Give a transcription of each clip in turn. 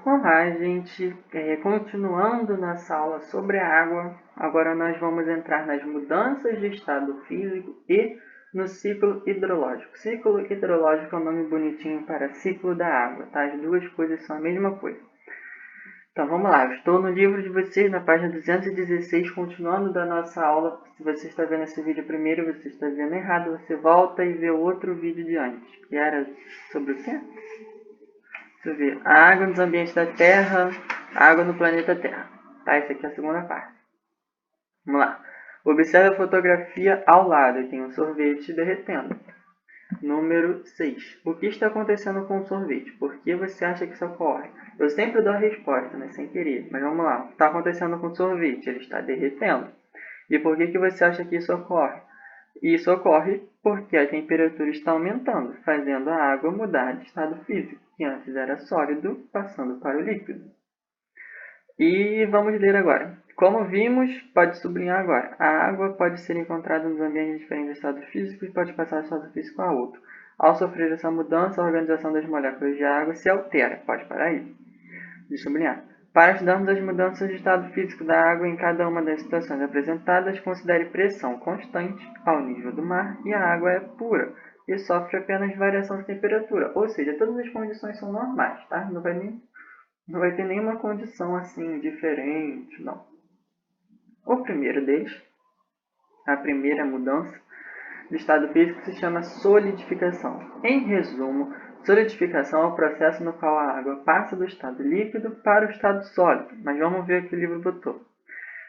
Olá, gente. Continuando nossa aula sobre a água, agora nós vamos entrar nas mudanças de estado físico e no ciclo hidrológico. Ciclo hidrológico é um nome bonitinho para ciclo da água, tá? As duas coisas são a mesma coisa. Então vamos lá, eu estou no livro de vocês, na página 216, continuando da nossa aula. Se você está vendo esse vídeo primeiro e você está vendo errado, você volta e vê outro vídeo de antes, que era sobre o quê? Deixa eu ver. A água nos ambientes da Terra, a água no planeta Terra. Tá, essa aqui é a segunda parte. Vamos lá. Observe a fotografia ao lado, tem um sorvete derretendo. Número 6. O que está acontecendo com o sorvete? Por que você acha que isso ocorre? Eu sempre dou a resposta, né? Sem querer. Mas vamos lá. O que está acontecendo com o sorvete? Ele está derretendo. E por que você acha que isso ocorre? Isso ocorre porque a temperatura está aumentando, fazendo a água mudar de estado físico, que antes era sólido, passando para o líquido. E vamos ler agora. Como vimos, pode sublinhar agora. A água pode ser encontrada nos ambientes de diferentes estados físicos e pode passar de estado físico a outro. Ao sofrer essa mudança, a organização das moléculas de água se altera. Pode parar aí. De sublinhar. Para estudarmos as mudanças de estado físico da água em cada uma das situações apresentadas, considere pressão constante ao nível do mar e a água é pura e sofre apenas variação de temperatura. Ou seja, todas as condições são normais, tá? Não vai ter nenhuma condição assim diferente, não. O primeiro deles, a primeira mudança de estado físico se chama solidificação. Em resumo, solidificação é o processo no qual a água passa do estado líquido para o estado sólido. Mas vamos ver o que o livro botou.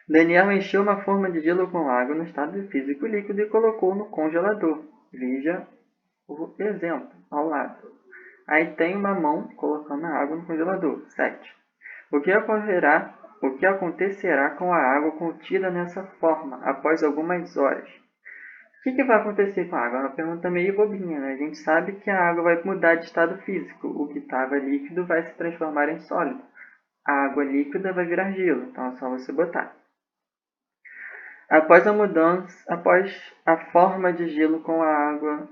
Daniel encheu uma forma de gelo com água no estado físico líquido e colocou no congelador. Veja o exemplo ao lado. Aí tem uma mão colocando a água no congelador. 7. O que acontecerá com a água contida nessa forma após algumas horas? O que vai acontecer com a água? É uma pergunta meio bobinha, né? A gente sabe que a água vai mudar de estado físico. O que estava líquido vai se transformar em sólido. A água líquida vai virar gelo, então é só você botar. Após a forma de gelo com a água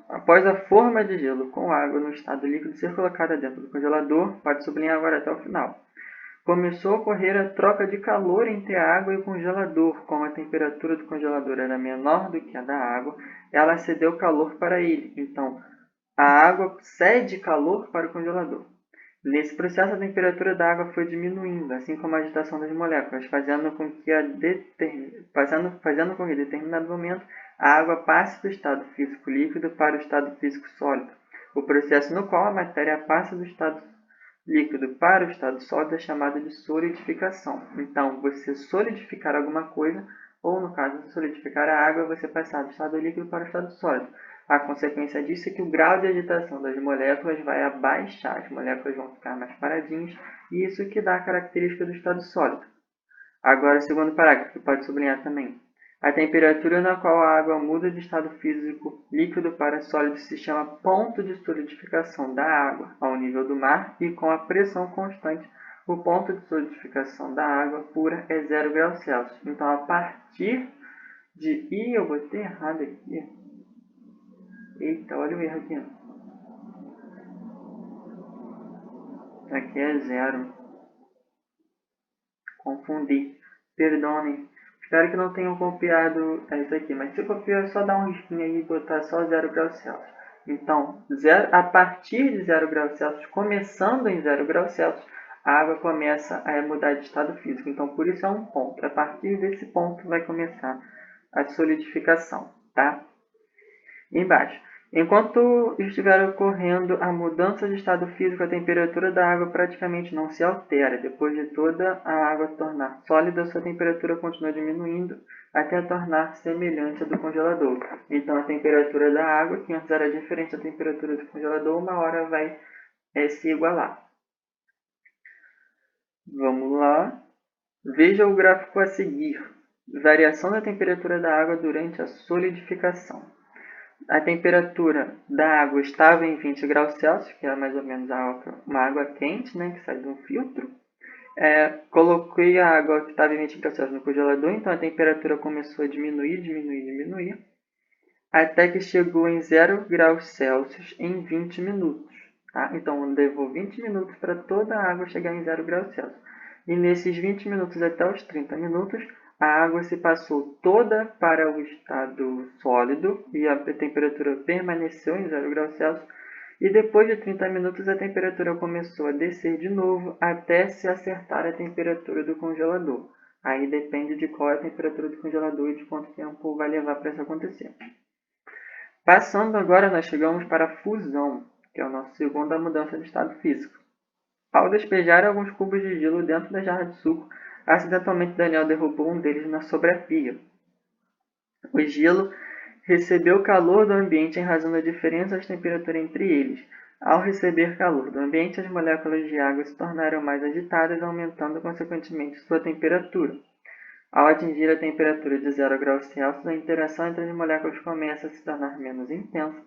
no estado líquido ser colocada dentro do congelador, pode sublinhar agora até o final. Começou a ocorrer a troca de calor entre a água e o congelador. Como a temperatura do congelador era menor do que a da água, ela cedeu calor para ele. Então, a água cede calor para o congelador. Nesse processo, a temperatura da água foi diminuindo, assim como a agitação das moléculas, fazendo com que em determinado momento a água passe do estado físico líquido para o estado físico sólido. O processo no qual a matéria passa do estado líquido para o estado sólido é chamado de solidificação. Então, você solidificar alguma coisa, ou no caso de solidificar a água, você passar do estado líquido para o estado sólido. A consequência disso é que o grau de agitação das moléculas vai abaixar, as moléculas vão ficar mais paradinhas, e isso que dá a característica do estado sólido. Agora, o segundo parágrafo, que pode sublinhar também. A temperatura na qual a água muda de estado físico líquido para sólido se chama ponto de solidificação da água ao nível do mar e com a pressão constante, o ponto de solidificação da água pura é 0 graus Celsius. Então, a partir de... eu botei errado aqui. Eita, olha o erro aqui. Aqui é 0. Confundi. Perdonem. Espero que não tenham copiado isso aqui, mas se copiar é só dar um risquinho aí e botar só 0 graus Celsius. Então, a partir de 0 graus Celsius, começando em 0 graus Celsius, a água começa a mudar de estado físico. Então, por isso é um ponto. A partir desse ponto vai começar a solidificação, tá? Embaixo. Enquanto estiver ocorrendo a mudança de estado físico, a temperatura da água praticamente não se altera. Depois de toda a água tornar sólida, sua temperatura continua diminuindo até tornar semelhante à do congelador. Então, a temperatura da água, que antes era diferente da temperatura do congelador, uma hora vai se igualar. Vamos lá. Veja o gráfico a seguir. Variação da temperatura da água durante a solidificação. A temperatura da água estava em 20 graus Celsius, que é mais ou menos uma água quente, né, que sai de um filtro. Coloquei a água que estava em 20 graus Celsius no congelador, então a temperatura começou a diminuir, até que chegou em 0 graus Celsius em 20 minutos. Tá? Então, levou 20 minutos para toda a água chegar em 0 graus Celsius. E nesses 20 minutos até os 30 minutos, a água se passou toda para o estado sólido e a temperatura permaneceu em 0 graus Celsius. E depois de 30 minutos, a temperatura começou a descer de novo até se acertar a temperatura do congelador. Aí depende de qual é a temperatura do congelador e de quanto tempo vai levar para isso acontecer. Passando agora, nós chegamos para a fusão, que é a nossa segunda mudança de estado físico. Ao despejar alguns cubos de gelo dentro da jarra de suco, acidentalmente Daniel derrubou um deles sobre a pia. O gelo recebeu o calor do ambiente em razão da diferença de temperatura entre eles. Ao receber calor do ambiente, as moléculas de água se tornaram mais agitadas, aumentando consequentemente sua temperatura. Ao atingir a temperatura de 0 graus Celsius, a interação entre as moléculas começa a se tornar menos intensa.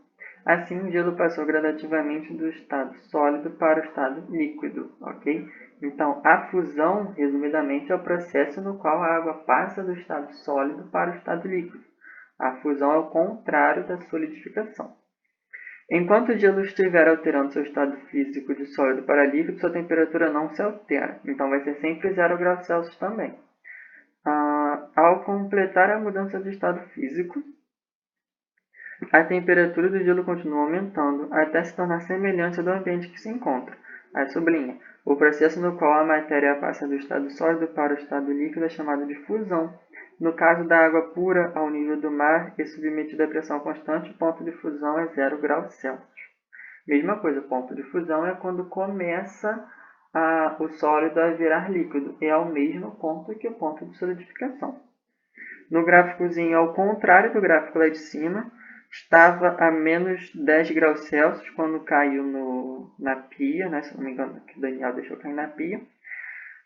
Assim, o gelo passou gradativamente do estado sólido para o estado líquido, ok? Então, a fusão, resumidamente, é o processo no qual a água passa do estado sólido para o estado líquido. A fusão é o contrário da solidificação. Enquanto o gelo estiver alterando seu estado físico de sólido para líquido, sua temperatura não se altera. Então, vai ser sempre 0 graus Celsius também. Ao completar a mudança de estado físico, a temperatura do gelo continua aumentando até se tornar semelhante ao do ambiente que se encontra. Aí sublinha, o processo no qual a matéria passa do estado sólido para o estado líquido é chamado de fusão. No caso da água pura ao nível do mar e submetida a pressão constante, o ponto de fusão é 0 graus Celsius. Mesma coisa, o ponto de fusão é quando começa o sólido a virar líquido. É ao mesmo ponto que o ponto de solidificação. No gráficozinho, ao contrário do gráfico lá de cima, estava a menos 10 graus Celsius quando caiu na pia, né? Se não me engano, que o Daniel deixou cair na pia.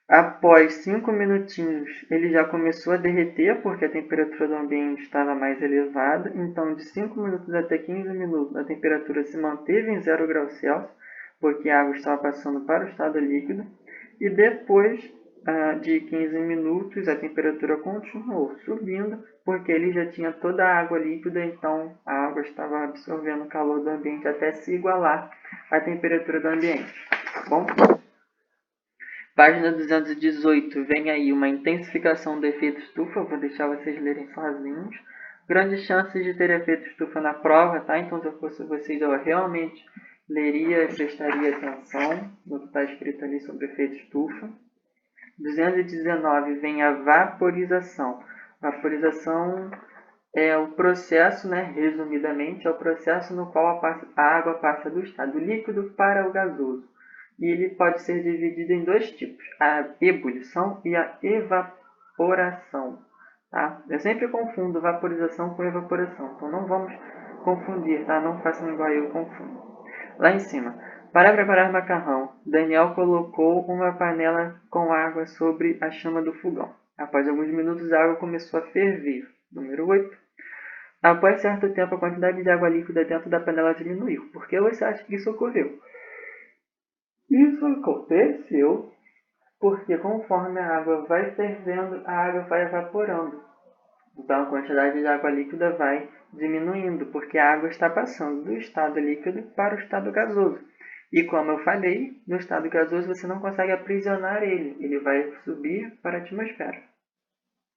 Após 5 minutinhos, ele já começou a derreter, porque a temperatura do ambiente estava mais elevada. Então, de 5 minutos até 15 minutos, a temperatura se manteve em 0 graus Celsius, porque a água estava passando para o estado líquido. E depois de 15 minutos, a temperatura continuou subindo, porque ele já tinha toda a água líquida, então a água estava absorvendo o calor do ambiente até se igualar à temperatura do ambiente. Tá bom? Página 218, vem aí uma intensificação do efeito estufa, vou deixar vocês lerem sozinhos. Grandes chances de ter efeito estufa na prova, tá? Então, se eu fosse vocês, eu realmente leria e prestaria atenção no que está escrito ali sobre efeito estufa. 219, vem a vaporização. Vaporização é o processo, né, resumidamente, é o processo no qual a água passa do estado líquido para o gasoso. E ele pode ser dividido em dois tipos, a ebulição e a evaporação. Tá? Eu sempre confundo vaporização com evaporação, então não vamos confundir, tá? Não façam igual eu confundo. Lá em cima, para preparar macarrão, Daniel colocou uma panela com água sobre a chama do fogão. Após alguns minutos, a água começou a ferver. Número 8. Após certo tempo, a quantidade de água líquida dentro da panela diminuiu. Por que você acha que isso ocorreu? Isso aconteceu porque conforme a água vai fervendo, a água vai evaporando. Então a quantidade de água líquida vai diminuindo, porque a água está passando do estado líquido para o estado gasoso. E como eu falei, no estado gasoso você não consegue aprisionar ele vai subir para a atmosfera.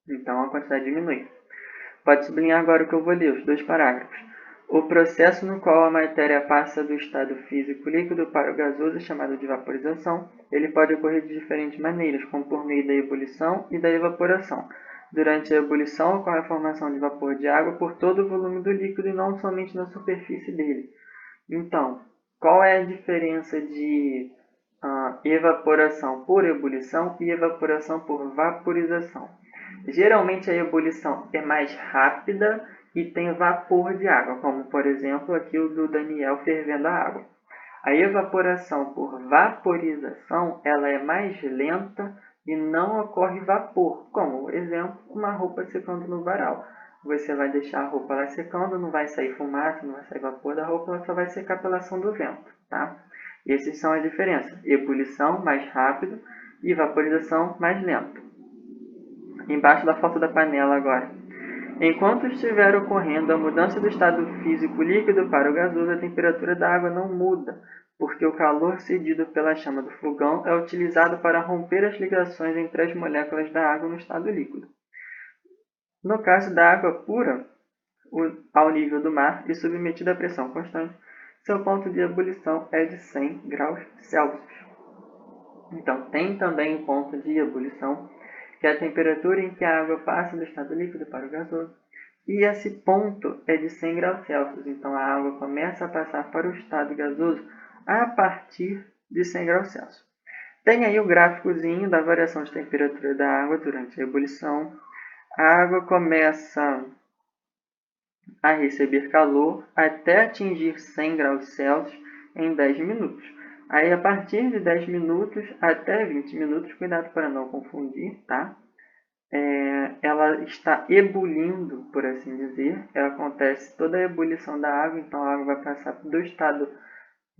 Então a quantidade diminui. Pode sublinhar agora o que eu vou ler, os dois parágrafos. O processo no qual a matéria passa do estado físico líquido para o gasoso é chamado de vaporização. Ele pode ocorrer de diferentes maneiras, como por meio da ebulição e da evaporação. Durante a ebulição, ocorre a formação de vapor de água por todo o volume do líquido e não somente na superfície dele. Então, qual é a diferença de evaporação por ebulição e evaporação por vaporização? Geralmente a ebulição é mais rápida e tem vapor de água, como por exemplo aqui o do Daniel fervendo a água. A evaporação por vaporização ela é mais lenta e não ocorre vapor, como por exemplo uma roupa secando no varal. Você vai deixar a roupa lá secando, não vai sair fumaça, não vai sair vapor da roupa, ela só vai secar pela ação do vento. Tá? Essas são as diferenças. Ebulição mais rápido e vaporização mais lento. Embaixo da foto da panela agora. Enquanto estiver ocorrendo a mudança do estado físico líquido para o gasoso, a temperatura da água não muda, porque o calor cedido pela chama do fogão é utilizado para romper as ligações entre as moléculas da água no estado líquido. No caso da água pura, ao nível do mar e submetida a pressão constante, seu ponto de ebulição é de 100 graus Celsius. Então, tem também o ponto de ebulição, que é a temperatura em que a água passa do estado líquido para o gasoso, e esse ponto é de 100 graus Celsius. Então, a água começa a passar para o estado gasoso a partir de 100 graus Celsius. Tem aí o gráficozinho da variação de temperatura da água durante a ebulição. A água começa a receber calor até atingir 100 graus Celsius em 10 minutos. Aí, a partir de 10 minutos até 20 minutos, cuidado para não confundir, tá? Ela está ebulindo, por assim dizer. Acontece toda a ebulição da água, então a água vai passar do estado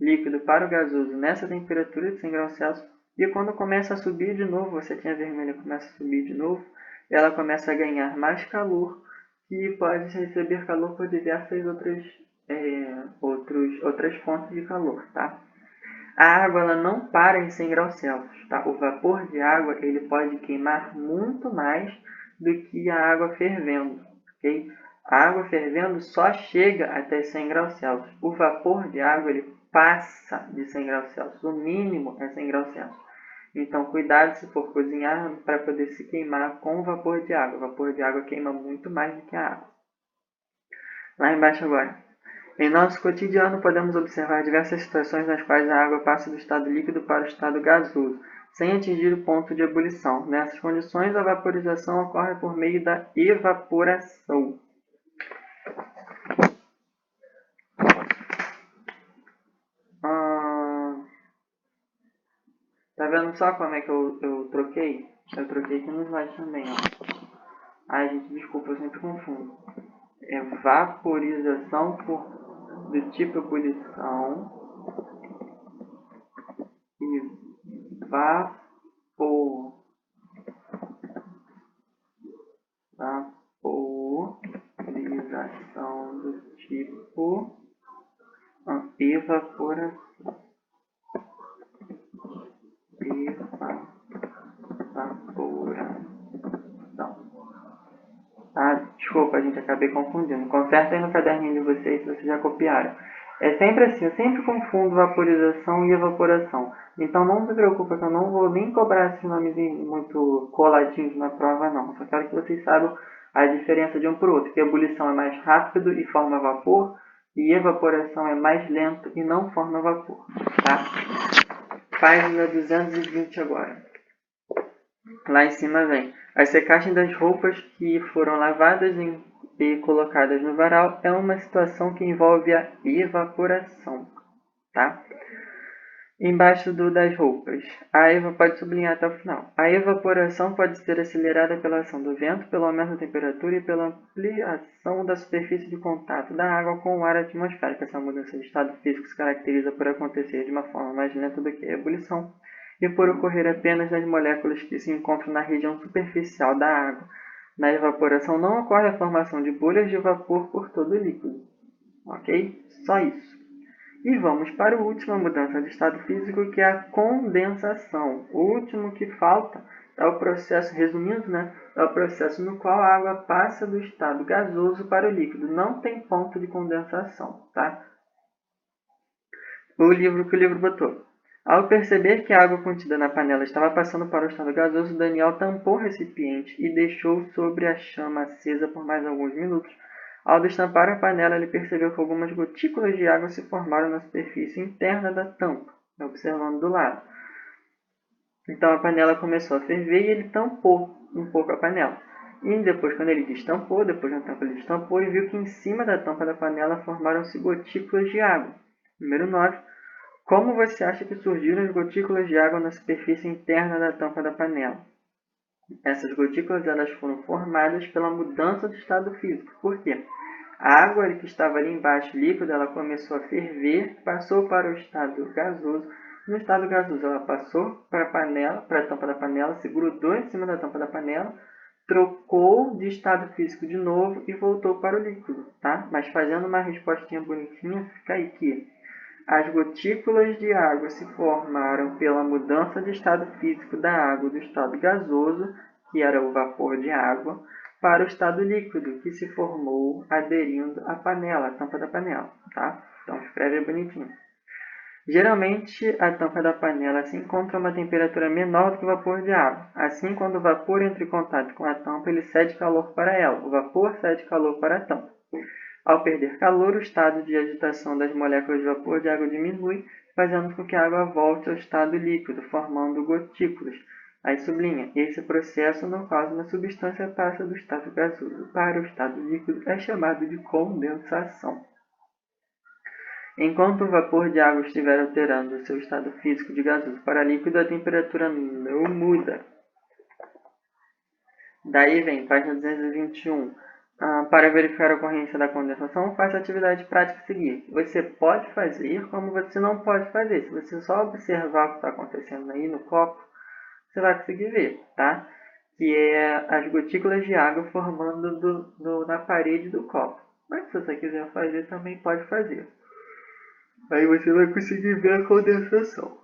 líquido para o gasoso nessa temperatura de 100 graus Celsius. E quando começa a subir de novo, você tinha vermelha, começa a subir de novo, ela começa a ganhar mais calor e pode receber calor por diversas outras fontes de calor, tá? A água ela não para em 100 graus Celsius, tá? O vapor de água ele pode queimar muito mais do que a água fervendo, ok? A água fervendo só chega até 100 graus Celsius. O vapor de água ele passa de 100 graus Celsius. O mínimo é 100 graus Celsius. Então, cuidado se for cozinhar para poder se queimar com o vapor de água. O vapor de água queima muito mais do que a água. Lá embaixo agora. Em nosso cotidiano, podemos observar diversas situações nas quais a água passa do estado líquido para o estado gasoso, sem atingir o ponto de ebulição. Nessas condições, a vaporização ocorre por meio da evaporação. Tá vendo só como é que eu troquei? Eu troquei aqui no slide também, ó. Ai, gente, desculpa, eu sempre confundo. É vaporização do tipo ebulição e vaporização do tipo evaporação. Desculpa, gente, acabei confundindo. Consertem no caderninho de vocês se vocês já copiaram. É sempre assim, eu sempre confundo vaporização e evaporação. Então não se preocupa que eu não vou nem cobrar esses nomes muito coladinhos na prova, não. Só quero que vocês saibam a diferença de um para o outro. Que a ebulição é mais rápido e forma vapor, e evaporação é mais lento e não forma vapor. Tá? Página 220 agora. Lá em cima vem: a secagem das roupas que foram lavadas e colocadas no varal é uma situação que envolve a evaporação, tá? Embaixo das roupas, pode sublinhar até o final. A evaporação pode ser acelerada pela ação do vento, pelo aumento da temperatura e pela ampliação da superfície de contato da água com o ar atmosférico. Essa mudança de estado físico se caracteriza por acontecer de uma forma mais lenta do que a ebulição e por ocorrer apenas nas moléculas que se encontram na região superficial da água. Na evaporação não ocorre a formação de bolhas de vapor por todo o líquido. Ok? Só isso. E vamos para a última mudança de estado físico, que é a condensação. O último que falta é o processo, resumindo, é o processo no qual a água passa do estado gasoso para o líquido. Não tem ponto de condensação, tá? O livro botou. Ao perceber que a água contida na panela estava passando para o estado gasoso, Daniel tampou o recipiente e deixou sobre a chama acesa por mais alguns minutos. Ao destampar a panela, ele percebeu que algumas gotículas de água se formaram na superfície interna da tampa, observando do lado. Então a panela começou a ferver e ele tampou um pouco a panela. E depois, quando ele destampou, depois da tampa ele destampou e viu que em cima da tampa da panela formaram-se gotículas de água. Número 9. Como você acha que surgiram as gotículas de água na superfície interna da tampa da panela? Essas gotículas elas foram formadas pela mudança do estado físico. Por quê? A água que estava ali embaixo, líquida, ela começou a ferver, passou para o estado gasoso. No estado gasoso, ela passou para a tampa da panela, se grudou em cima da tampa da panela, trocou de estado físico de novo e voltou para o líquido, tá? Mas fazendo uma respostinha bonitinha, fica aí que As gotículas de água se formaram pela mudança de estado físico da água do estado gasoso, que era o vapor de água, para o estado líquido, que se formou aderindo à panela, a tampa da panela, tá? Então escreve bonitinho. Geralmente, a tampa da panela se encontra a uma temperatura menor do que o vapor de água. Assim, quando o vapor entra em contato com a tampa, ele cede calor para ela. O vapor cede calor para a tampa. Ao perder calor, o estado de agitação das moléculas de vapor de água diminui, fazendo com que a água volte ao estado líquido, formando gotículas. Aí sublinha, esse processo no qual uma substância passa do estado gasoso para o estado líquido é chamado de condensação. Enquanto o vapor de água estiver alterando o seu estado físico de gasoso para líquido, a temperatura não muda. Daí vem, página 221. Para verificar a ocorrência da condensação, faça a atividade prática a seguir. Você pode fazer como você não pode fazer. Se você só observar o que está acontecendo aí no copo, você vai conseguir ver, tá? Que é as gotículas de água formando na parede do copo. Mas se você quiser fazer, também pode fazer. Aí você vai conseguir ver a condensação.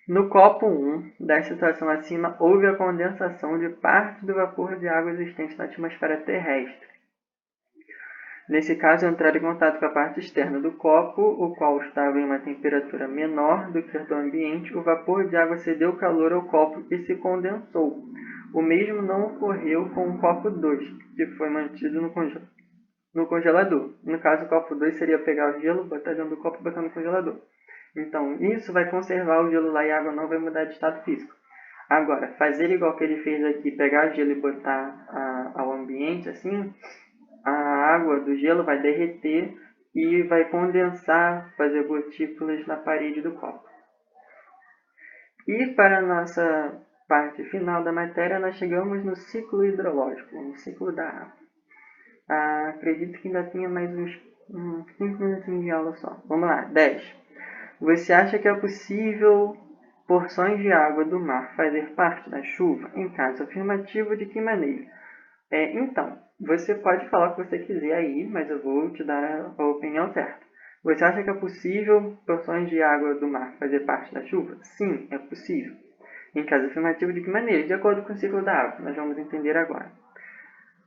No copo 1 da situação acima, houve a condensação de parte do vapor de água existente na atmosfera terrestre. Nesse caso, entraram em contato com a parte externa do copo, o qual estava em uma temperatura menor do que a do ambiente. O vapor de água cedeu calor ao copo e se condensou. O mesmo não ocorreu com o copo 2, que foi mantido no congelador. No caso, o copo 2 seria pegar o gelo, botar dentro do copo e botar no congelador. Então, isso vai conservar o gelo lá e a água não vai mudar de estado físico. Agora, fazer igual que ele fez aqui, pegar o gelo e botar ao ambiente, assim, a água do gelo vai derreter e vai condensar, fazer gotículas na parede do copo. E para a nossa parte final da matéria, nós chegamos no ciclo hidrológico, no ciclo da água. Acredito que ainda tenha mais uns 5 minutinhos de aula só. Vamos lá, 10. Você acha que é possível porções de água do mar fazer parte da chuva? Em caso afirmativo, de que maneira? Então, você pode falar o que você quiser aí, mas eu vou te dar a opinião certa. Você acha que é possível porções de água do mar fazer parte da chuva? Sim, é possível. Em caso afirmativo, de que maneira? De acordo com o ciclo da água. Nós vamos entender agora.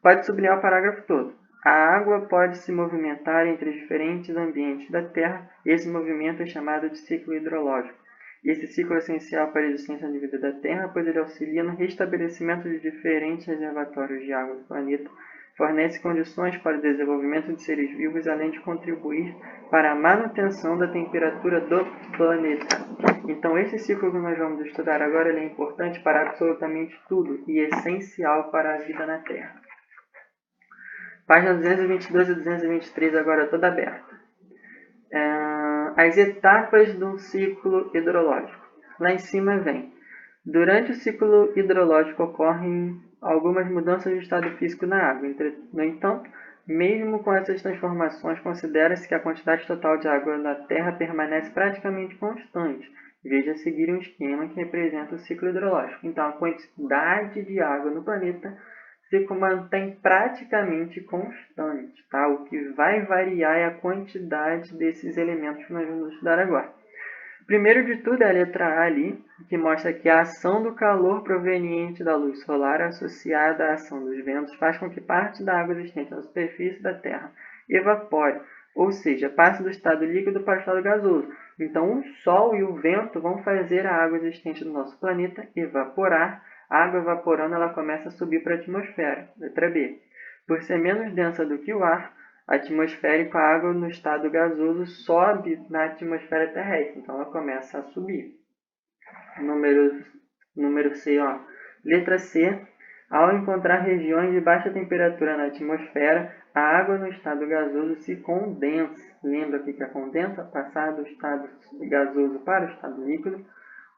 Pode sublinhar o parágrafo todo. A água pode se movimentar entre diferentes ambientes da Terra. Esse movimento é chamado de ciclo hidrológico. Esse ciclo é essencial para a existência de vida da Terra, pois ele auxilia no restabelecimento de diferentes reservatórios de água do planeta, fornece condições para o desenvolvimento de seres vivos, além de contribuir para a manutenção da temperatura do planeta. Então, esse ciclo que nós vamos estudar agora ele é importante para absolutamente tudo e essencial para a vida na Terra. Página 222 e 223 agora toda aberta. As etapas do ciclo hidrológico. Lá em cima vem. Durante o ciclo hidrológico ocorrem algumas mudanças de estado físico na água. No entanto, mesmo com essas transformações, considera-se que a quantidade total de água na Terra permanece praticamente constante. Veja a seguir um esquema que representa o ciclo hidrológico. Então, a quantidade de água no planeta se mantém praticamente constante, tá? O que vai variar é a quantidade desses elementos que nós vamos estudar agora. Primeiro de tudo é a letra A ali, que mostra que a ação do calor proveniente da luz solar associada à ação dos ventos faz com que parte da água existente na superfície da Terra evapore, ou seja, passe do estado líquido para o estado gasoso. Então, o Sol e o vento vão fazer a água existente do nosso planeta evaporar. A água evaporando, ela começa a subir para a atmosfera. Letra B. Por ser menos densa do que o ar atmosférico, a água no estado gasoso sobe na atmosfera terrestre. Então, ela começa a subir. Número C, ó. Letra C. Ao encontrar regiões de baixa temperatura na atmosfera, a água no estado gasoso se condensa. Lembra o que é condensa? Passar do estado gasoso para o estado líquido,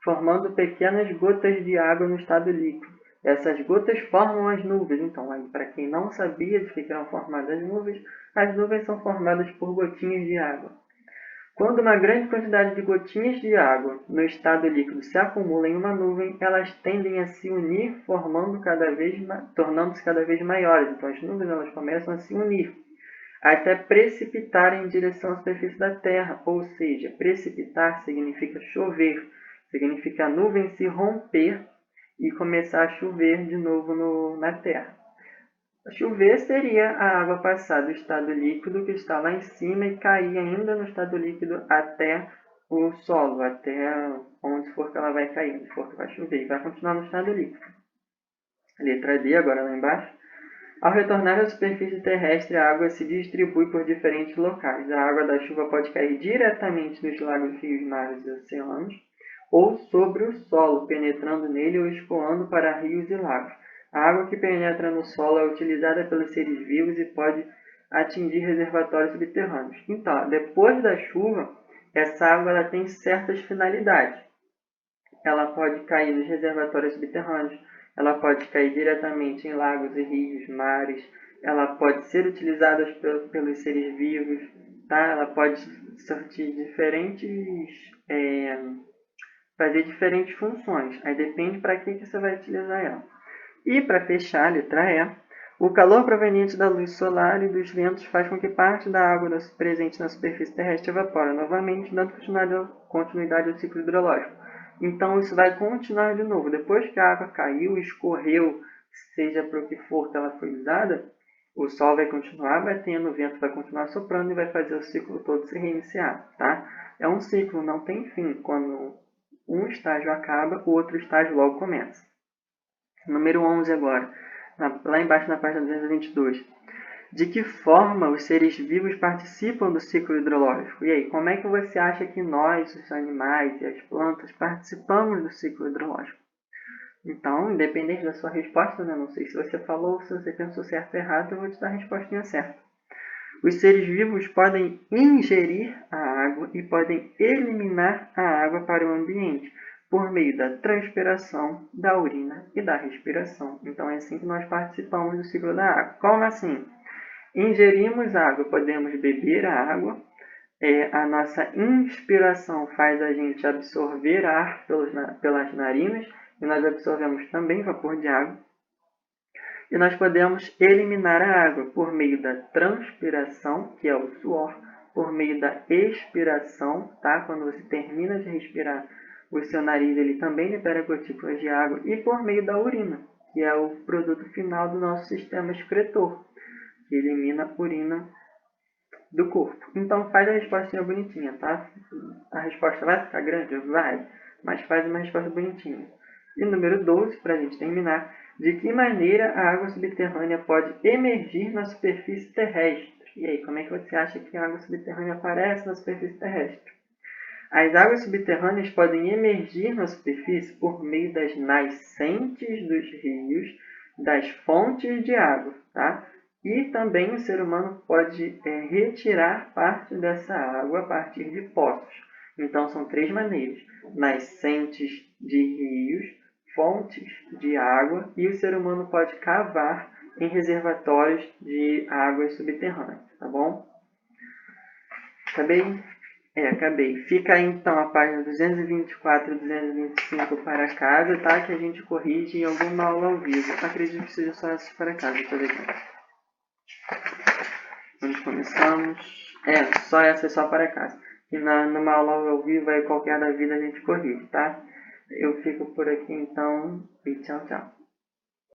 formando pequenas gotas de água no estado líquido. Essas gotas formam as nuvens. Então, para quem não sabia de que eram formadas as nuvens são formadas por gotinhas de água. Quando uma grande quantidade de gotinhas de água no estado líquido se acumula em uma nuvem, elas tendem a se unir, tornando-se cada vez maiores. Então, as nuvens elas começam a se unir. até precipitar em direção à superfície da Terra, ou seja, precipitar significa chover, significa a nuvem se romper e começar a chover de novo na Terra. Chover seria a água passar do estado líquido que está lá em cima e cair ainda no estado líquido até o solo, até onde for que ela vai cair, onde for que vai chover, e vai continuar no estado líquido. Letra D, agora lá embaixo. Ao retornar à superfície terrestre, a água se distribui por diferentes locais. A água da chuva pode cair diretamente nos lagos, rios, mares e oceanos, ou sobre o solo, penetrando nele ou escoando para rios e lagos. A água que penetra no solo é utilizada pelos seres vivos e pode atingir reservatórios subterrâneos. Então, depois da chuva, essa água ela tem certas finalidades. Ela pode cair nos reservatórios subterrâneos, ela pode cair diretamente em lagos e rios, mares, ela pode ser utilizada pelos seres vivos, tá? Ela pode sortir fazer diferentes funções. Aí depende para que você vai utilizar ela. E para fechar, a letra E, o calor proveniente da luz solar e dos ventos faz com que parte da água presente na superfície terrestre evapore novamente, dando continuidade ao ciclo hidrológico. Então isso vai continuar de novo. Depois que a água caiu, escorreu, seja para o que for que ela foi usada, o sol vai continuar batendo, o vento vai continuar soprando e vai fazer o ciclo todo se reiniciar, tá? É um ciclo, não tem fim. Quando um estágio acaba, o outro estágio logo começa. Número 11 agora, lá embaixo na página 222. De que forma os seres vivos participam do ciclo hidrológico? E aí, como é que você acha que nós, os animais e as plantas, participamos do ciclo hidrológico? Então, independente da sua resposta, né? Não sei se você falou ou se você pensou certo ou errado, eu vou te dar a respostinha certa. Os seres vivos podem ingerir a água e podem eliminar a água para o ambiente por meio da transpiração, da urina e da respiração. Então, é assim que nós participamos do ciclo da água. Como assim? Ingerimos água, podemos beber a água. A nossa inspiração faz a gente absorver ar pelas narinas e nós absorvemos também vapor de água. E nós podemos eliminar a água por meio da transpiração, que é o suor, por meio da expiração, tá? Quando você termina de respirar, o seu nariz ele também libera gotículas de água, e por meio da urina, que é o produto final do nosso sistema excretor, que elimina a urina do corpo. Então faz a respostinha bonitinha, tá? A resposta vai ficar grande? Vai, mas faz uma resposta bonitinha. E número 12, para a gente terminar, de que maneira a água subterrânea pode emergir na superfície terrestre? E aí, como é que você acha que a água subterrânea aparece na superfície terrestre? As águas subterrâneas podem emergir na superfície por meio das nascentes dos rios, das fontes de água, tá? E também o ser humano pode retirar parte dessa água a partir de poços. Então, são 3 maneiras: nascentes de rios, fontes de água, e o ser humano pode cavar em reservatórios de águas subterrâneas, tá bom? Acabei? Acabei. Fica aí, então, a página 224 e 225 para casa, tá? Que a gente corrige em alguma aula ao vivo. Acredito que seja só essas para casa, deixa eu ver aqui. Onde começamos? Só essa só para casa. E numa aula ao vivo, aí qualquer da vida a gente corrige, tá? Eu fico por aqui, então, e tchau, tchau.